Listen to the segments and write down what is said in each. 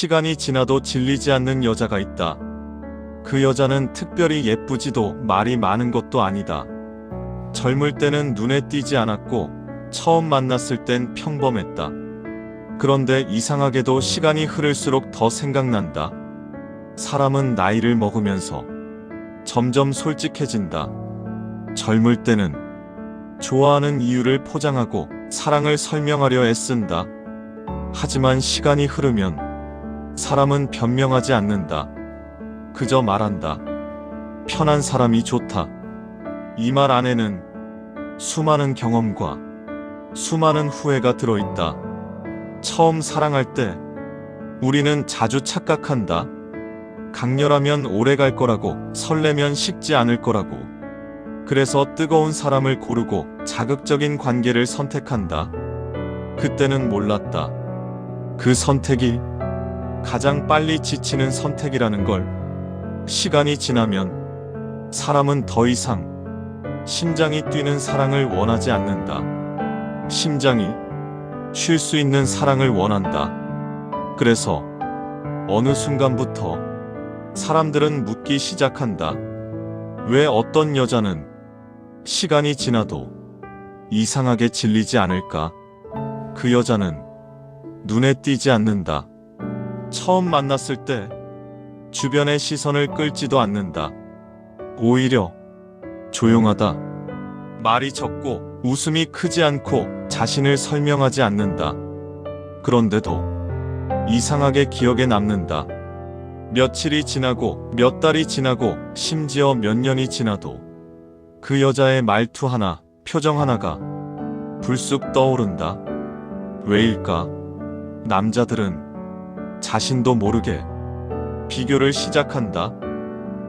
시간이 지나도 질리지 않는 여자가 있다. 그 여자는 특별히 예쁘지도 말이 많은 것도 아니다. 젊을 때는 눈에 띄지 않았고 처음 만났을 땐 평범했다. 그런데 이상하게도 시간이 흐를수록 더 생각난다. 사람은 나이를 먹으면서 점점 솔직해진다. 젊을 때는 좋아하는 이유를 포장하고 사랑을 설명하려 애쓴다. 하지만 시간이 흐르면 사람은 변명하지 않는다. 그저 말한다. 편한 사람이 좋다. 이 말 안에는 수많은 경험과 수많은 후회가 들어있다. 처음 사랑할 때 우리는 자주 착각한다. 강렬하면 오래 갈 거라고, 설레면 식지 않을 거라고. 그래서 뜨거운 사람을 고르고 자극적인 관계를 선택한다. 그때는 몰랐다. 그 선택이 가장 빨리 지치는 선택이라는 걸. 시간이 지나면 사람은 더 이상 심장이 뛰는 사랑을 원하지 않는다. 심장이 쉴 수 있는 사랑을 원한다. 그래서 어느 순간부터 사람들은 묻기 시작한다. 왜 어떤 여자는 시간이 지나도 이상하게 질리지 않을까? 그 여자는 눈에 띄지 않는다. 처음 만났을 때 주변의 시선을 끌지도 않는다. 오히려 조용하다. 말이 적고 웃음이 크지 않고 자신을 설명하지 않는다. 그런데도 이상하게 기억에 남는다. 며칠이 지나고 몇 달이 지나고 심지어 몇 년이 지나도 그 여자의 말투 하나, 표정 하나가 불쑥 떠오른다. 왜일까? 남자들은 자신도 모르게 비교를 시작한다.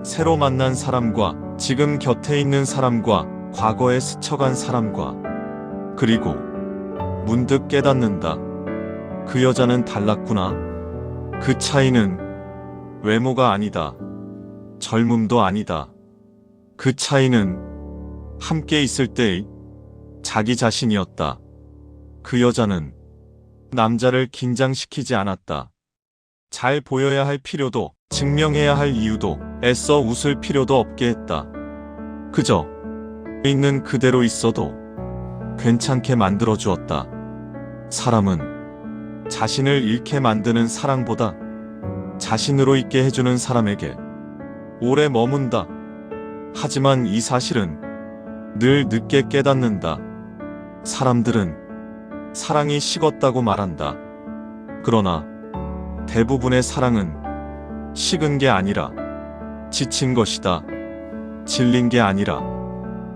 새로 만난 사람과 지금 곁에 있는 사람과 과거에 스쳐간 사람과. 그리고 문득 깨닫는다. 그 여자는 달랐구나. 그 차이는 외모가 아니다. 젊음도 아니다. 그 차이는 함께 있을 때의 자기 자신이었다. 그 여자는 남자를 긴장시키지 않았다. 잘 보여야 할 필요도, 증명해야 할 이유도, 애써 웃을 필요도 없게 했다. 그저 있는 그대로 있어도 괜찮게 만들어 주었다. 사람은 자신을 잃게 만드는 사랑보다 자신으로 있게 해주는 사람에게 오래 머문다. 하지만 이 사실은 늘 늦게 깨닫는다. 사람들은 사랑이 식었다고 말한다. 그러나 대부분의 사랑은 식은 게 아니라 지친 것이다. 질린 게 아니라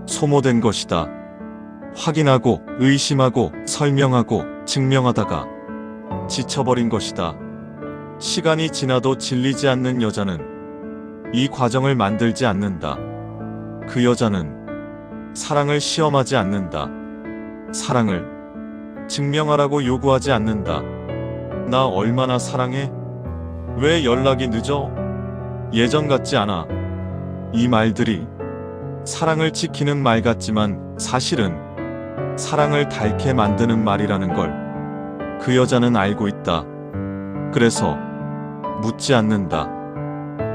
소모된 것이다. 확인하고 의심하고 설명하고 증명하다가 지쳐버린 것이다. 시간이 지나도 질리지 않는 여자는 이 과정을 만들지 않는다. 그 여자는 사랑을 시험하지 않는다. 사랑을 증명하라고 요구하지 않는다. 나 얼마나 사랑해? 왜 연락이 늦어? 예전 같지 않아. 이 말들이 사랑을 지키는 말 같지만 사실은 사랑을 닳게 만드는 말이라는 걸 그 여자는 알고 있다. 그래서 묻지 않는다.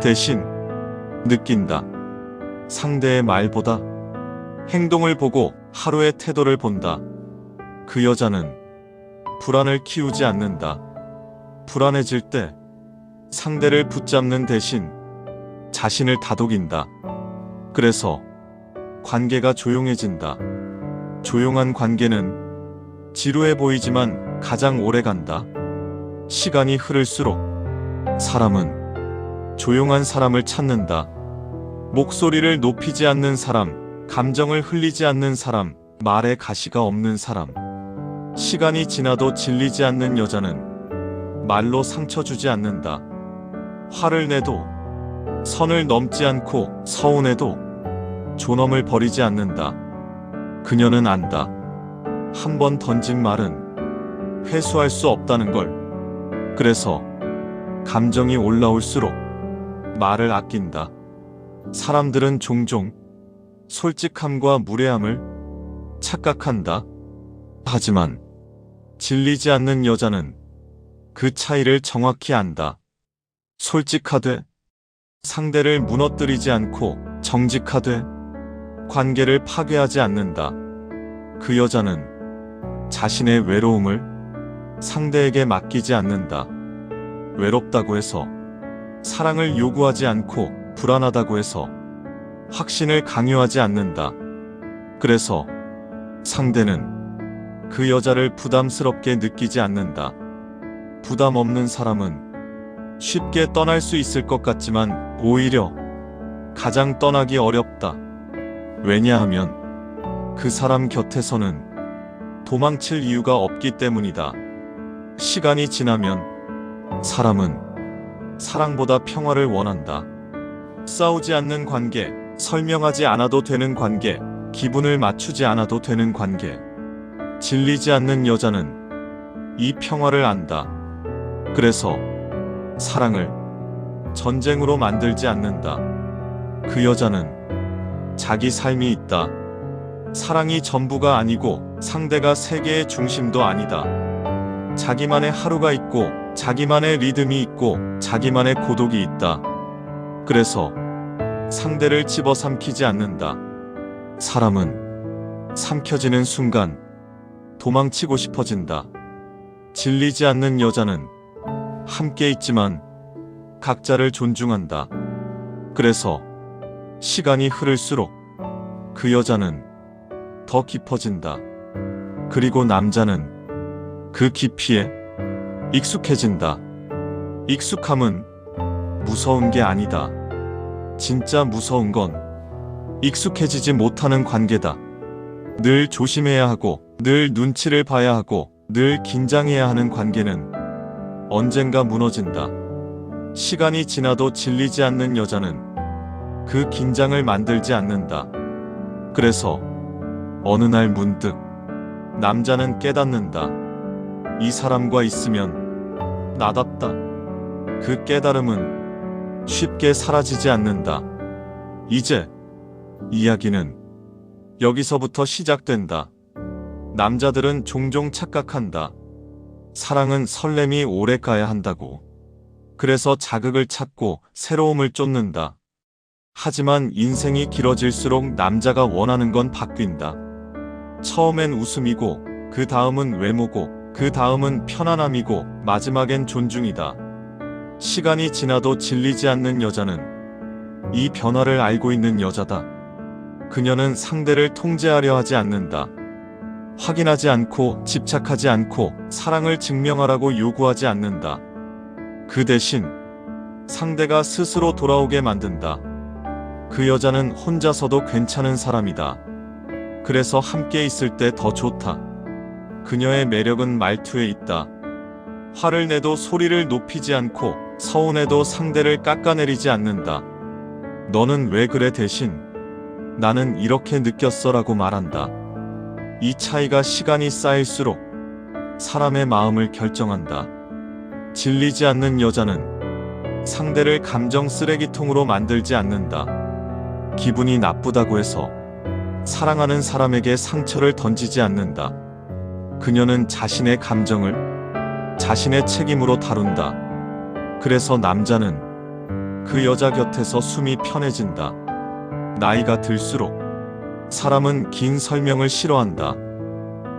대신 느낀다. 상대의 말보다 행동을 보고 하루의 태도를 본다. 그 여자는 불안을 키우지 않는다. 불안해질 때 상대를 붙잡는 대신 자신을 다독인다. 그래서 관계가 조용해진다. 조용한 관계는 지루해 보이지만 가장 오래 간다. 시간이 흐를수록 사람은 조용한 사람을 찾는다. 목소리를 높이지 않는 사람, 감정을 흘리지 않는 사람, 말에 가시가 없는 사람. 시간이 지나도 질리지 않는 여자는 말로 상처 주지 않는다. 화를 내도 선을 넘지 않고 서운해도 존엄을 버리지 않는다. 그녀는 안다. 한 번 던진 말은 회수할 수 없다는 걸. 그래서 감정이 올라올수록 말을 아낀다. 사람들은 종종 솔직함과 무례함을 착각한다. 하지만 질리지 않는 여자는 그 차이를 정확히 안다. 솔직하되 상대를 무너뜨리지 않고 정직하되 관계를 파괴하지 않는다. 그 여자는 자신의 외로움을 상대에게 맡기지 않는다. 외롭다고 해서 사랑을 요구하지 않고 불안하다고 해서 확신을 강요하지 않는다. 그래서 상대는 그 여자를 부담스럽게 느끼지 않는다. 부담 없는 사람은 쉽게 떠날 수 있을 것 같지만 오히려 가장 떠나기 어렵다. 왜냐하면 그 사람 곁에서는 도망칠 이유가 없기 때문이다. 시간이 지나면 사람은 사랑보다 평화를 원한다. 싸우지 않는 관계, 설명하지 않아도 되는 관계, 기분을 맞추지 않아도 되는 관계. 질리지 않는 여자는 이 평화를 안다. 그래서 사랑을 전쟁으로 만들지 않는다. 그 여자는 자기 삶이 있다. 사랑이 전부가 아니고 상대가 세계의 중심도 아니다. 자기만의 하루가 있고 자기만의 리듬이 있고 자기만의 고독이 있다. 그래서 상대를 집어삼키지 않는다. 사람은 삼켜지는 순간 도망치고 싶어진다. 질리지 않는 여자는 함께 있지만 각자를 존중한다. 그래서 시간이 흐를수록 그 여자는 더 깊어진다. 그리고 남자는 그 깊이에 익숙해진다. 익숙함은 무서운 게 아니다. 진짜 무서운 건 익숙해지지 못하는 관계다. 늘 조심해야 하고, 늘 눈치를 봐야 하고, 늘 긴장해야 하는 관계는 언젠가 무너진다. 시간이 지나도 질리지 않는 여자는 그 긴장을 만들지 않는다. 그래서 어느 날 문득 남자는 깨닫는다. 이 사람과 있으면 나답다. 그 깨달음은 쉽게 사라지지 않는다. 이제 이야기는 여기서부터 시작된다. 남자들은 종종 착각한다. 사랑은 설렘이 오래 가야 한다고. 그래서 자극을 찾고 새로움을 쫓는다. 하지만 인생이 길어질수록 남자가 원하는 건 바뀐다. 처음엔 웃음이고, 그 다음은 외모고, 그 다음은 편안함이고, 마지막엔 존중이다. 시간이 지나도 질리지 않는 여자는 이 변화를 알고 있는 여자다. 그녀는 상대를 통제하려 하지 않는다. 확인하지 않고 집착하지 않고 사랑을 증명하라고 요구하지 않는다. 그 대신 상대가 스스로 돌아오게 만든다. 그 여자는 혼자서도 괜찮은 사람이다. 그래서 함께 있을 때 더 좋다. 그녀의 매력은 말투에 있다. 화를 내도 소리를 높이지 않고 서운해도 상대를 깎아내리지 않는다. 너는 왜 그래 대신 나는 이렇게 느꼈어라고 말한다. 이 차이가 시간이 쌓일수록 사람의 마음을 결정한다. 질리지 않는 여자는 상대를 감정 쓰레기통으로 만들지 않는다. 기분이 나쁘다고 해서 사랑하는 사람에게 상처를 던지지 않는다. 그녀는 자신의 감정을 자신의 책임으로 다룬다. 그래서 남자는 그 여자 곁에서 숨이 편해진다. 나이가 들수록 사람은 긴 설명을 싫어한다.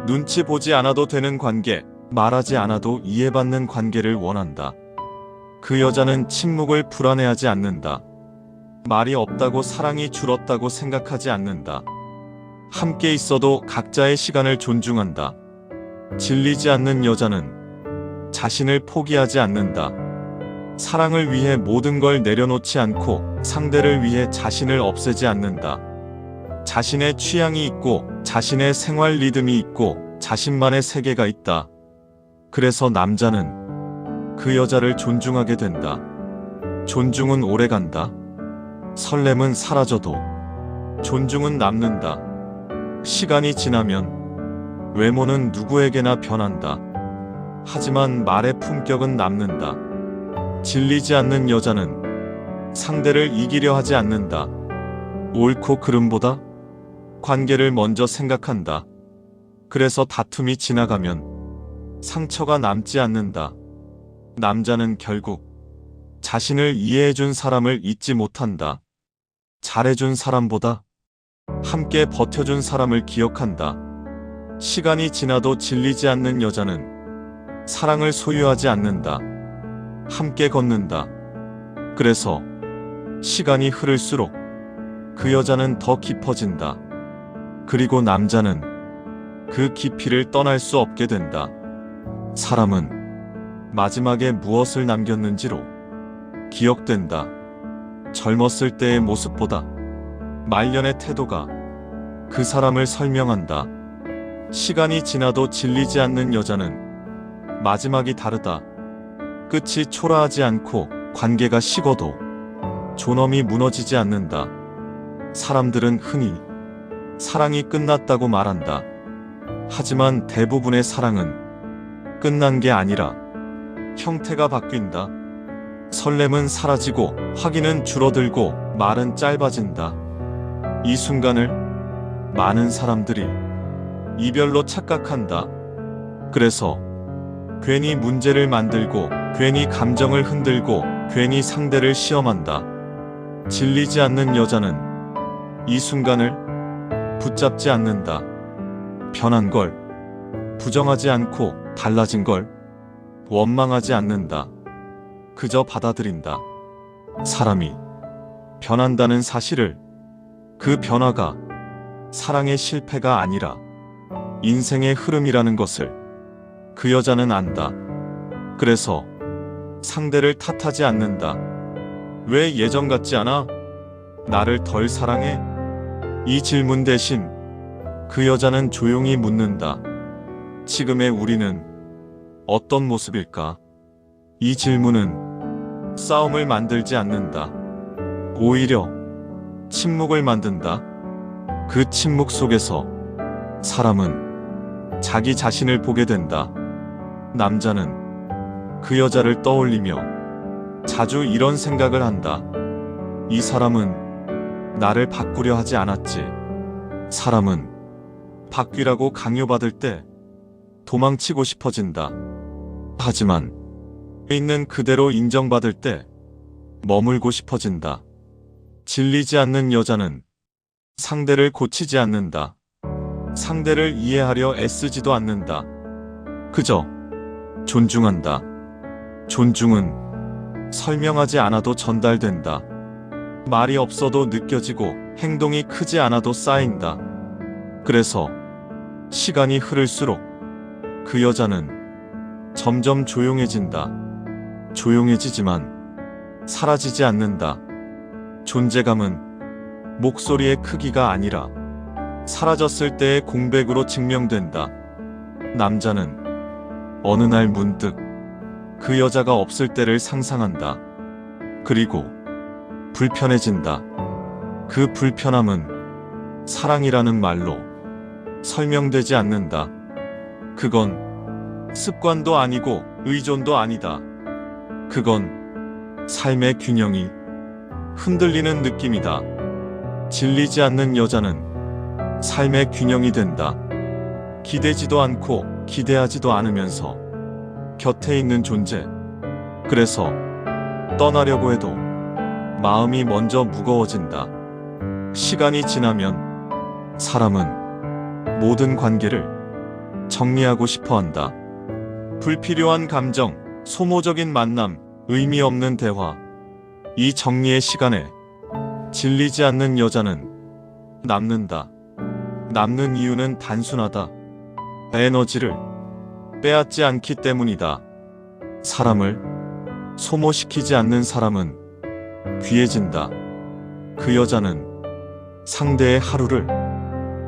눈치 보지 않아도 되는 관계, 말하지 않아도 이해받는 관계를 원한다. 그 여자는 침묵을 불안해하지 않는다. 말이 없다고 사랑이 줄었다고 생각하지 않는다. 함께 있어도 각자의 시간을 존중한다. 질리지 않는 여자는 자신을 포기하지 않는다. 사랑을 위해 모든 걸 내려놓지 않고 상대를 위해 자신을 없애지 않는다. 자신의 취향이 있고 자신의 생활 리듬이 있고 자신만의 세계가 있다. 그래서 남자는 그 여자를 존중하게 된다. 존중은 오래간다. 설렘은 사라져도 존중은 남는다. 시간이 지나면 외모는 누구에게나 변한다. 하지만 말의 품격은 남는다. 질리지 않는 여자는 상대를 이기려 하지 않는다. 옳고 그름보다 관계를 먼저 생각한다. 그래서 다툼이 지나가면 상처가 남지 않는다. 남자는 결국 자신을 이해해준 사람을 잊지 못한다. 잘해준 사람보다 함께 버텨준 사람을 기억한다. 시간이 지나도 질리지 않는 여자는 사랑을 소유하지 않는다. 함께 걷는다. 그래서 시간이 흐를수록 그 여자는 더 깊어진다. 그리고 남자는 그 깊이를 떠날 수 없게 된다. 사람은 마지막에 무엇을 남겼는지로 기억된다. 젊었을 때의 모습보다 말년의 태도가 그 사람을 설명한다. 시간이 지나도 질리지 않는 여자는 마지막이 다르다. 끝이 초라하지 않고 관계가 식어도 존엄이 무너지지 않는다. 사람들은 흔히 사랑이 끝났다고 말한다. 하지만 대부분의 사랑은 끝난 게 아니라 형태가 바뀐다. 설렘은 사라지고 확인은 줄어들고 말은 짧아진다. 이 순간을 많은 사람들이 이별로 착각한다. 그래서 괜히 문제를 만들고 괜히 감정을 흔들고 괜히 상대를 시험한다. 질리지 않는 여자는 이 순간을 붙잡지 않는다. 변한 걸 부정하지 않고 달라진 걸 원망하지 않는다. 그저 받아들인다. 사람이 변한다는 사실을, 그 변화가 사랑의 실패가 아니라 인생의 흐름이라는 것을 그 여자는 안다. 그래서 상대를 탓하지 않는다. 왜 예전 같지 않아? 나를 덜 사랑해? 이 질문 대신 그 여자는 조용히 묻는다. 지금의 우리는 어떤 모습일까? 이 질문은 싸움을 만들지 않는다. 오히려 침묵을 만든다. 그 침묵 속에서 사람은 자기 자신을 보게 된다. 남자는 그 여자를 떠올리며 자주 이런 생각을 한다. 이 사람은 나를 바꾸려 하지 않았지. 사람은 바뀌라고 강요받을 때 도망치고 싶어진다. 하지만 있는 그대로 인정받을 때 머물고 싶어진다. 질리지 않는 여자는 상대를 고치지 않는다. 상대를 이해하려 애쓰지도 않는다. 그저 존중한다. 존중은 설명하지 않아도 전달된다. 말이 없어도 느껴지고 행동이 크지 않아도 쌓인다. 그래서 시간이 흐를수록 그 여자는 점점 조용해진다. 조용해지지만 사라지지 않는다. 존재감은 목소리의 크기가 아니라 사라졌을 때의 공백으로 증명된다. 남자는 어느 날 문득 그 여자가 없을 때를 상상한다. 그리고 불편해진다. 그 불편함은 사랑이라는 말로 설명되지 않는다. 그건 습관도 아니고 의존도 아니다. 그건 삶의 균형이 흔들리는 느낌이다. 질리지 않는 여자는 삶의 균형이 된다. 기대지도 않고 기대하지도 않으면서 곁에 있는 존재. 그래서 떠나려고 해도 마음이 먼저 무거워진다. 시간이 지나면 사람은 모든 관계를 정리하고 싶어 한다. 불필요한 감정, 소모적인 만남, 의미 없는 대화. 이 정리의 시간에 질리지 않는 여자는 남는다. 남는 이유는 단순하다. 에너지를 빼앗지 않기 때문이다. 사람을 소모시키지 않는 사람은 귀해진다. 그 여자는 상대의 하루를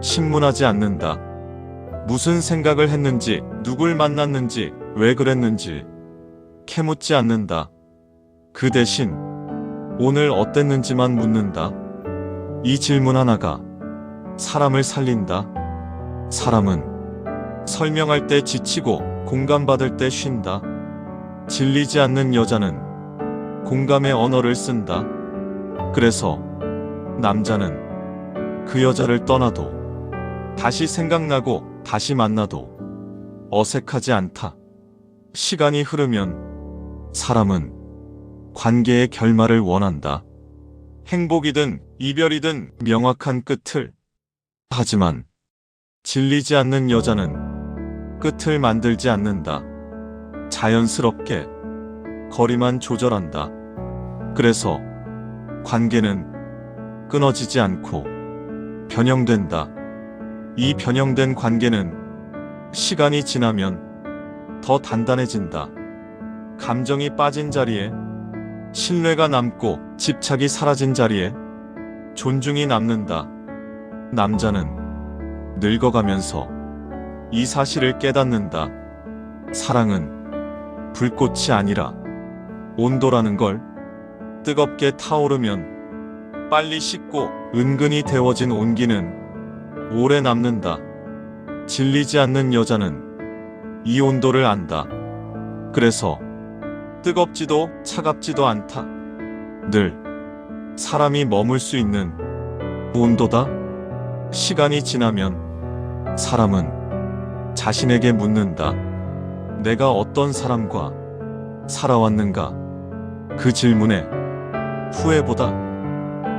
신문하지 않는다. 무슨 생각을 했는지, 누굴 만났는지, 왜 그랬는지 캐묻지 않는다. 그 대신 오늘 어땠는지만 묻는다. 이 질문 하나가 사람을 살린다. 사람은 설명할 때 지치고 공감받을 때 쉰다. 질리지 않는 여자는 공감의 언어를 쓴다. 그래서 남자는 그 여자를 떠나도 다시 생각나고 다시 만나도 어색하지 않다. 시간이 흐르면 사람은 관계의 결말을 원한다. 행복이든 이별이든 명확한 끝을. 하지만 질리지 않는 여자는 끝을 만들지 않는다. 자연스럽게 거리만 조절한다. 그래서 관계는 끊어지지 않고 변형된다. 이 변형된 관계는 시간이 지나면 더 단단해진다. 감정이 빠진 자리에 신뢰가 남고 집착이 사라진 자리에 존중이 남는다. 남자는 늙어가면서 이 사실을 깨닫는다. 사랑은 불꽃이 아니라 온도라는 걸. 뜨겁게 타오르면 빨리 식고 은근히 데워진 온기는 오래 남는다. 질리지 않는 여자는 이 온도를 안다. 그래서 뜨겁지도 차갑지도 않다. 늘 사람이 머물 수 있는 온도다. 시간이 지나면 사람은 자신에게 묻는다. 내가 어떤 사람과 살아왔는가? 그 질문에 후회보다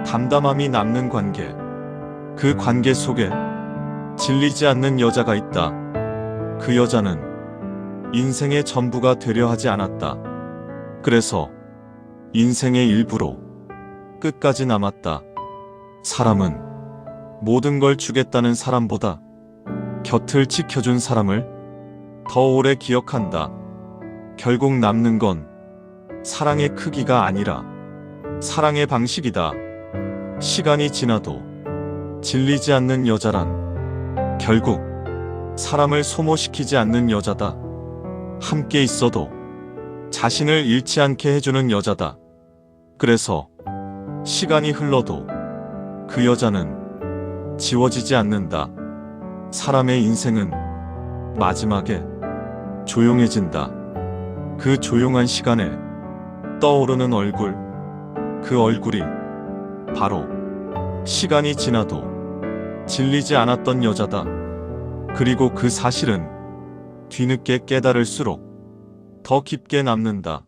담담함이 남는 관계. 그 관계 속에 질리지 않는 여자가 있다. 그 여자는 인생의 전부가 되려 하지 않았다. 그래서 인생의 일부로 끝까지 남았다. 사람은 모든 걸 주겠다는 사람보다 곁을 지켜준 사람을 더 오래 기억한다. 결국 남는 건 사랑의 크기가 아니라 사랑의 방식이다. 시간이 지나도 질리지 않는 여자란 결국 사람을 소모시키지 않는 여자다. 함께 있어도 자신을 잃지 않게 해주는 여자다. 그래서 시간이 흘러도 그 여자는 지워지지 않는다. 사람의 인생은 마지막에 조용해진다. 그 조용한 시간에 떠오르는 얼굴, 그 얼굴이 바로 시간이 지나도 질리지 않았던 여자다. 그리고 그 사실은 뒤늦게 깨달을수록 더 깊게 남는다.